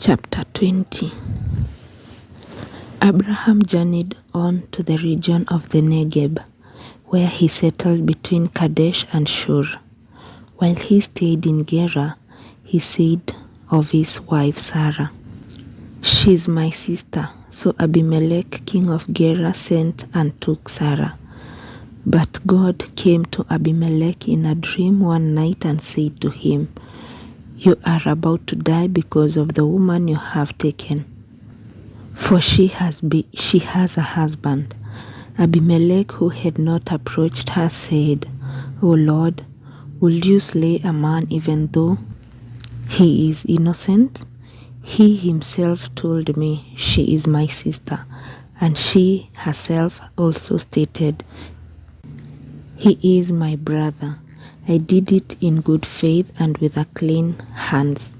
Chapter 20. Abraham journeyed on to the region of the Negeb, where he settled between Kadesh and Shur. While he stayed in Gerar, he said of his wife Sarah, "She is my sister." So Abimelech, king of Gerar, sent and took Sarah. But God came to Abimelech in a dream one night and said to him, "You are about to die because of the woman you have taken, for she has a husband." Abimelech, who had not approached her, said, "O Lord, will you slay a man even though he is innocent? He himself told me, 'She is my sister,' and she herself also stated, 'He is my brother.' I did it in good faith and with a clean hands."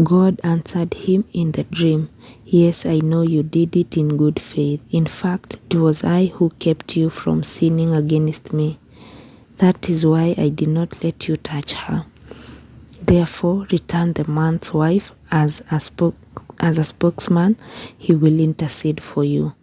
God answered him in the dream, "Yes, I know you did it in good faith. In fact, it was I who kept you from sinning against me. That is why I did not let you touch her. Therefore, return the man's wife as a spokesman. He will intercede for you,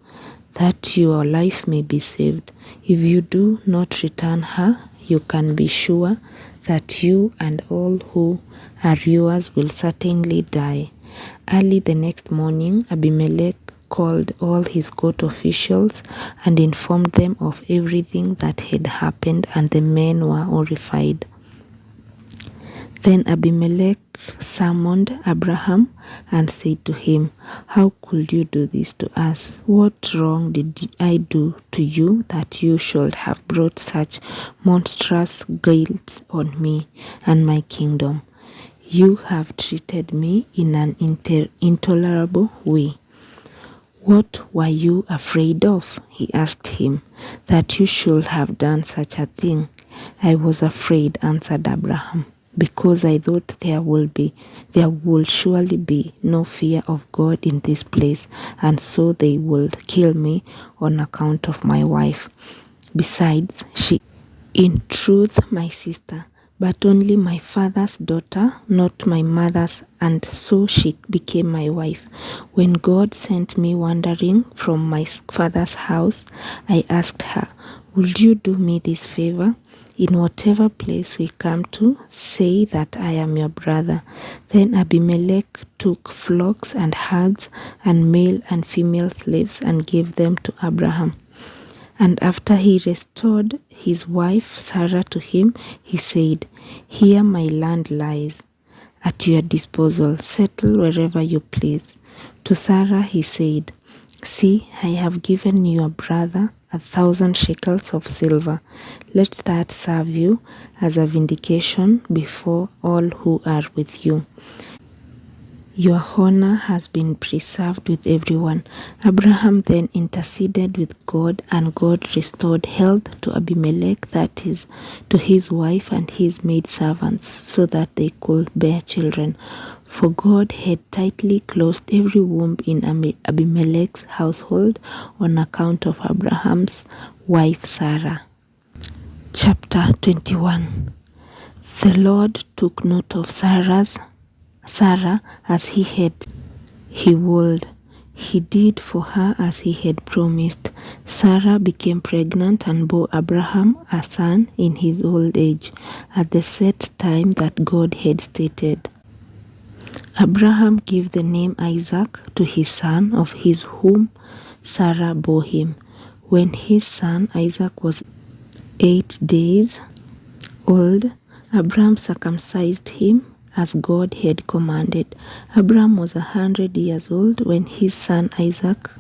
that your life may be saved. If you do not return her, you can be sure that you and all who are yours will certainly die." Early the next morning, Abimelech called all his court officials and informed them of everything that had happened, and the men were horrified. Then Abimelech summoned Abraham and said to him, "How could you do this to us? What wrong did I do to you that you should have brought such monstrous guilt on me and my kingdom? You have treated me in an intolerable way. What were you afraid of?" he asked him, "that you should have done such a thing?" "I was afraid," answered Abraham, "because I thought there will surely be no fear of God in this place, and so they will kill me on account of my wife. Besides, she is in truth my sister, but only my father's daughter, not my mother's, and so she became my wife. When God sent me wandering from my father's house, I asked her, 'Would you do me this favor? In whatever place we come to, say that I am your brother.' Then Abimelech took flocks and herds and male and female slaves and gave them to Abraham. And after he restored his wife Sarah to him, he said, 'Here my land lies at your disposal. Settle wherever you please.' To Sarah he said, 'See, I have given your brother 1,000 shekels of silver. Let that serve you as a vindication before all who are with you. Your honor has been preserved with everyone.' Abraham then interceded with God, and God restored health to Abimelech, that is, to his wife and his maidservants, so that they could bear children. For God had tightly closed every womb in Abimelech's household on account of Abraham's wife Sarah. Chapter 21. The Lord took note of Sarah as he would. He did for her as he had promised. Sarah became pregnant and bore Abraham a son in his old age, at the set time that God had stated. Abraham gave the name Isaac to his son of his whom Sarah bore him. When his son Isaac was 8 days old, Abraham circumcised him as God had commanded. Abraham was 100 years old when his son Isaac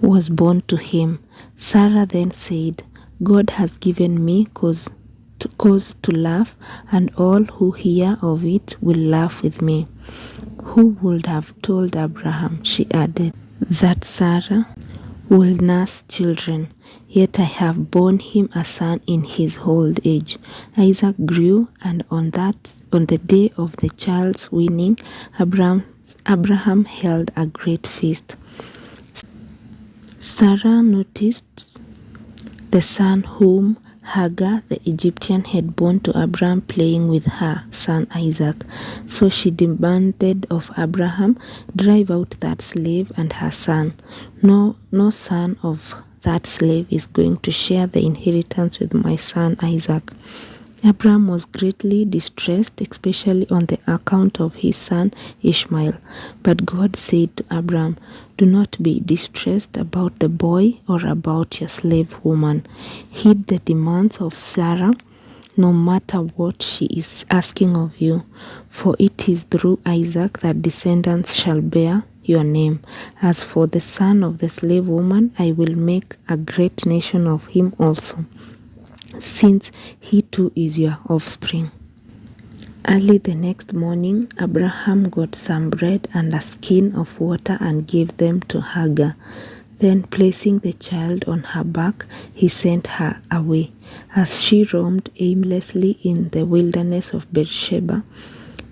was born to him. Sarah then said, "God has given me cause to laugh, and all who hear of it will laugh with me." Who would have told Abraham, she added, that Sarah will nurse children? Yet I have borne him a son in his old age. Isaac grew, and on the day of the child's weaning, Abraham held a great feast. Sarah noticed the son whom Hagar the Egyptian had born to Abraham playing with her son Isaac. So she demanded of Abraham, "Drive out that slave and her son. No son of that slave is going to share the inheritance with my son Isaac." Abraham was greatly distressed, especially on the account of his son Ishmael. But God said to Abraham, "Do not be distressed about the boy or about your slave woman. Heed the demands of Sarah, no matter what she is asking of you. For it is through Isaac that descendants shall bear your name. As for the son of the slave woman, I will make a great nation of him also, since he too is your offspring." Early the next morning, Abraham got some bread and a skin of water and gave them to Hagar. Then, placing the child on her back, he sent her away. As she roamed aimlessly in the wilderness of Beersheba,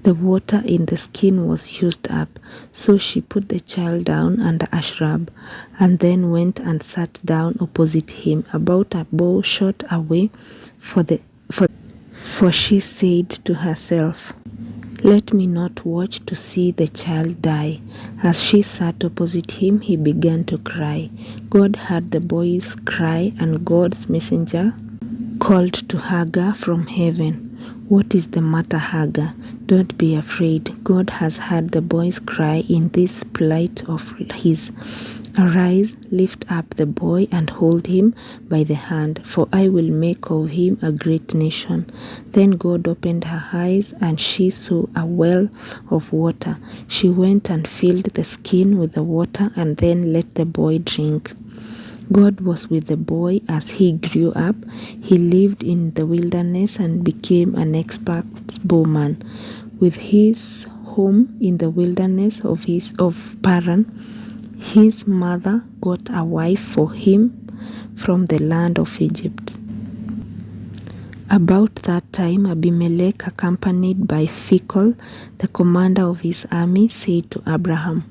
the water in the skin was used up, so she put the child down under a shrub, and then went and sat down opposite him, about a bow shot away, for she said to herself, "Let me not watch to see the child die." As she sat opposite him, he began to cry. God heard the boy's cry, and God's messenger called to Hagar from heaven, "What is the matter, Hagar? Don't be afraid. God has heard the boy's cry in this plight of his. Arise, lift up the boy and hold him by the hand, for I will make of him a great nation." Then God opened her eyes, and she saw a well of water. She went and filled the skin with the water, and then let the boy drink. God was with the boy as he grew up. He lived in the wilderness and became an expert bowman. With his home in the wilderness of Paran, his mother got a wife for him from the land of Egypt. About that time, Abimelech, accompanied by Phicol, the commander of his army, said to Abraham,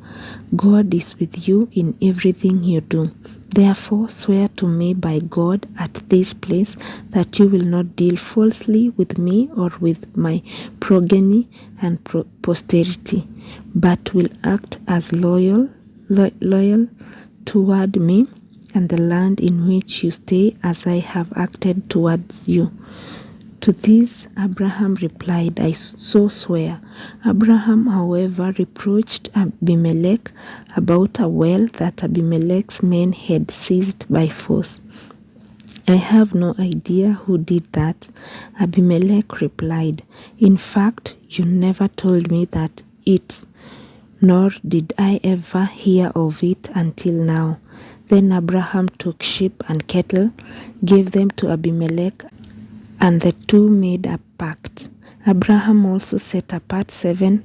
"God is with you in everything you do. Therefore swear to me by God at this place that you will not deal falsely with me or with my progeny and posterity, but will act as loyal toward me and the land in which you stay as I have acted towards you." To this Abraham replied, "I so swear." Abraham, however, reproached Abimelech about a well that Abimelech's men had seized by force. "I have no idea who did that," Abimelech replied. "In fact, you never told me that nor did I ever hear of it until now." Then Abraham took sheep and cattle, gave them to Abimelech, and the two made a pact. Abraham also set apart 7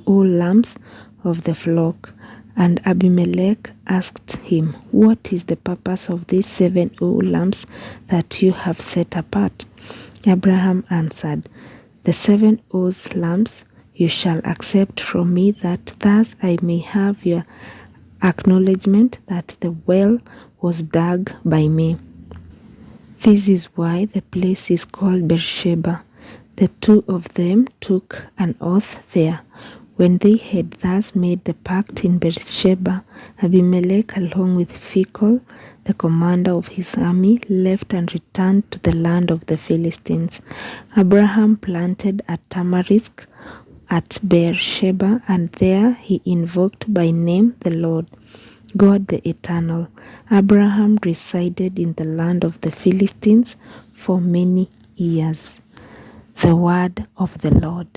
whole lambs of the flock. And Abimelech asked him, "What is the purpose of these 7 whole lambs that you have set apart?" Abraham answered, "The 7 whole lambs you shall accept from me, that thus I may have your acknowledgement that the well was dug by me. This is why the place is called Beersheba." The two of them took an oath there. When they had thus made the pact in Beersheba, Abimelech, along with Phicol, the commander of his army, left and returned to the land of the Philistines. Abraham planted a tamarisk at Beersheba, and there he invoked by name the Lord, God the Eternal. Abraham resided in the land of the Philistines for many years. The word of the Lord.